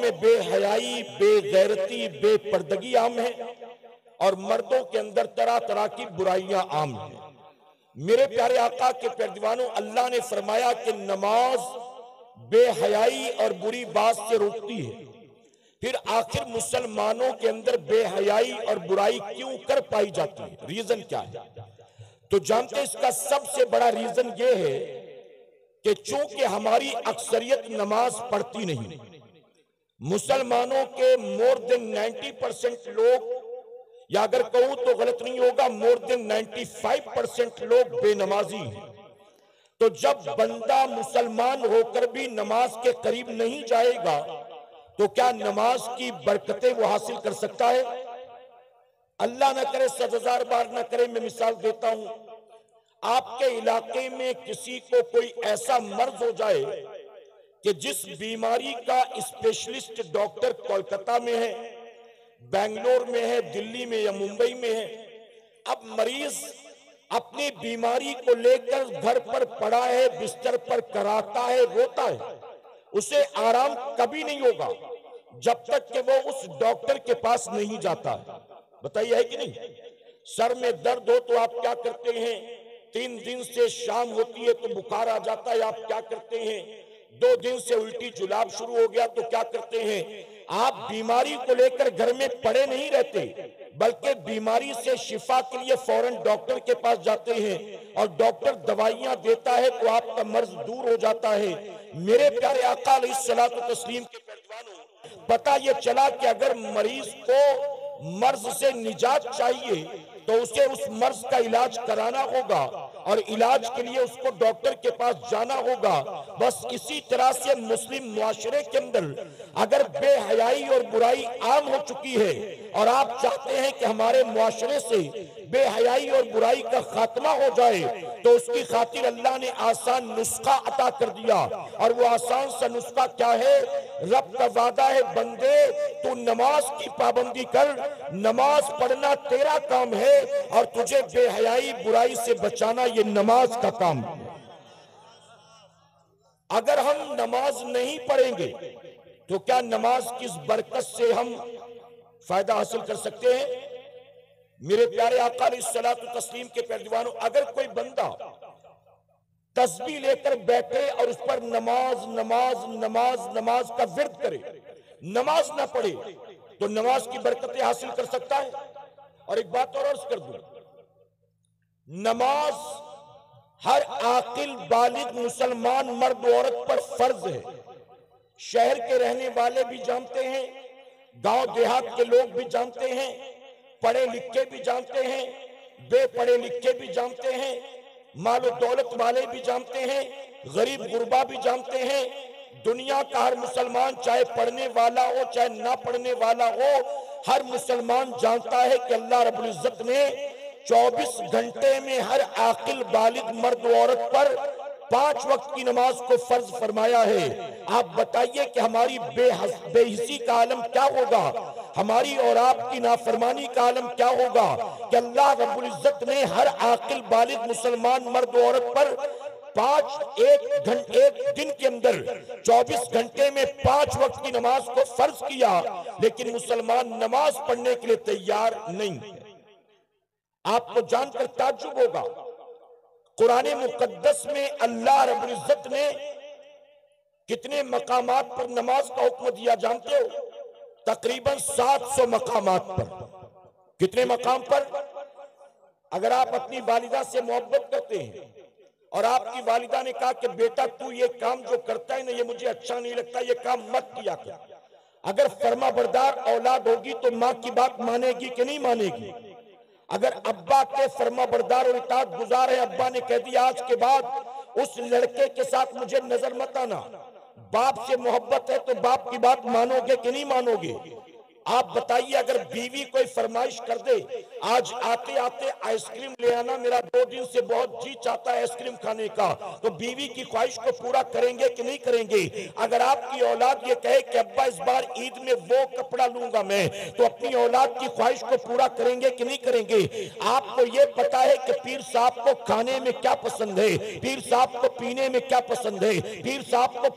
में बेहयाई, बेगैरती, बेपर्दगी आम है और मर्दों के अंदर तरह तरह की बुराइयां आम हैं। मेरे प्यारे आका के प्यारे दीवानों, अल्लाह ने फरमाया कि नमाज बेहयाई और बुरी बात से रोकती है। फिर आखिर मुसलमानों के अंदर बेहयाई और बुराई क्यों कर पाई जाती है, रीजन क्या है? तो जानते हैं इसका सबसे बड़ा रीजन ये है कि चूंकि हमारी अक्सरियत नमाज पढ़ती नहीं। मुसलमानों के मोर देन 90% लोग, या अगर कहूं तो गलत नहीं होगा, मोर देन 95% लोग बेनमाजी हैं। तो जब बंदा मुसलमान होकर भी नमाज के करीब नहीं जाएगा तो क्या नमाज की बरकतें वो हासिल कर सकता है? अल्लाह ना करे, 7,000 बार ना करे। मैं मिसाल देता हूं, आपके इलाके में किसी को कोई ऐसा मर्ज हो जाए कि जिस बीमारी का स्पेशलिस्ट डॉक्टर कोलकाता में है, बेंगलोर में है, दिल्ली में या मुंबई में है। अब मरीज अपनी बीमारी को लेकर घर पर पड़ा है, बिस्तर पर कराता है, रोता है। उसे आराम कभी नहीं होगा जब तक कि वो उस डॉक्टर के पास नहीं जाता। बताइए है कि नहीं? सर में दर्द हो तो आप क्या करते हैं? 3 दिन से शाम होती है तो बुखार आ जाता है, आप क्या करते हैं? 2 दिन से उल्टी जुलाब शुरू हो गया तो क्या करते हैं? आप बीमारी को लेकर घर में पड़े नहीं रहते, बल्कि बीमारी से शिफा के लिए फौरन डॉक्टर के पास जाते हैं और डॉक्टर दवाइयां देता है तो आपका मर्ज दूर हो जाता है। मेरे प्यारे आका अलैहिस्सलातु तस्लीम के पैरवानों, पता ये चला कि अगर मरीज को मर्ज से निजात चाहिए तो उसे उस मर्ज का इलाज कराना होगा और इलाज के लिए उसको डॉक्टर के पास जाना होगा। बस इसी तरह से मुस्लिम मुआशरे के अंदर अगर बेहयाई और बुराई आम हो चुकी है और आप चाहते हैं कि हमारे मुआशरे से बेहयाई और बुराई का खात्मा हो जाए, तो उसकी खातिर अल्लाह ने आसान नुस्खा अता कर दिया। और वो आसान सा नुस्खा क्या है? रब का वादा है, बंदे तू नमाज की पाबंदी कर, नमाज पढ़ना तेरा काम है और तुझे बेहयाई बुराई से बचाना ये नमाज का काम है। अगर हम नमाज नहीं पढ़ेंगे तो क्या नमाज की इस बरकत से हम फायदा हासिल कर सकते हैं? मेरे प्यारे आका अलैहिस्सलातु तस्लीम के प्यारे दीवानों, अगर कोई बंदा तस्बीह लेकर बैठे और उस पर नमाज नमाज नमाज नमाज का विर्द करे, नमाज ना पढ़े, तो नमाज की बरकतें हासिल कर सकता है। और एक बात और अर्ज कर दूं, नमाज हर आकिल बालिग मुसलमान मर्द औरत पर फर्ज है। शहर के रहने वाले भी जानते हैं, गांव देहात के लोग भी जानते हैं, पढ़े लिखे भी जानते हैं, बेपढ़े लिखे भी जानते हैं, मालो दौलत वाले भी जानते हैं, गरीब गुरबा भी जानते हैं। दुनिया का हर मुसलमान, चाहे पढ़ने वाला हो चाहे ना पढ़ने वाला हो, हर मुसलमान जानता है कि अल्लाह रब्बुल इज्जत ने 24 घंटे में हर आकिल बालिग मर्द औरत पर 5 वक्त की नमाज को फर्ज फरमाया है। आप बताइए कि हमारी बेहिसी का आलम क्या होगा, हमारी और आपकी नाफरमानी का आलम क्या होगा कि अल्लाह रब्बुल इज्जत ने हर आकिल बालिग मुसलमान मर्द औरत पर एक दिन के अंदर 24 घंटे में 5 वक्त की नमाज को फर्ज किया, लेकिन मुसलमान नमाज पढ़ने के लिए तैयार नहीं। आपको जानकर ताज्जुब होगा, कुरान मुकद्दस में अल्लाह रब्बुल इज्जत ने कितने मकामात पर नमाज का हुक्म दिया जानते हो? तकरीबन 700 मकामात पर। कितने मकाम पर? अगर आप अपनी वालिदा से मोहब्बत करते हैं और आपकी वालिदा ने कहा कि बेटा तू ये काम जो करता है ना, ये मुझे अच्छा नहीं लगता, ये काम मत किया कर, अगर फर्माबरदार औलाद होगी तो माँ की बात मानेगी कि नहीं मानेगी? अगर अब्बा के फर्माबरदार और इताअत गुजार है, अब्बा ने कह दिया आज के बाद उस लड़के के साथ मुझे नजर मत आना, बाप से मोहब्बत है तो बाप की बात मानोगे कि नहीं मानोगे? आप बताइए, अगर बीवी कोई फरमाइश कर दे, आज आते आते आइसक्रीम ले आना, मेरा 2 दिन से बहुत जी चाहता है आइसक्रीम खाने का, तो बीवी की ख्वाहिश को पूरा करेंगे कि नहीं करेंगे? अगर आपकी औलाद ये कहे कि अब्बा इस बार ईद में वो कपड़ा लूंगा मैं, तो अपनी औलाद की ख्वाहिश को पूरा करेंगे कि नहीं करेंगे? आपको ये पता है कि पीर साहब को खाने में क्या पसंद है, पीर साहब को पीने में क्या पसंद है, पीर साहब को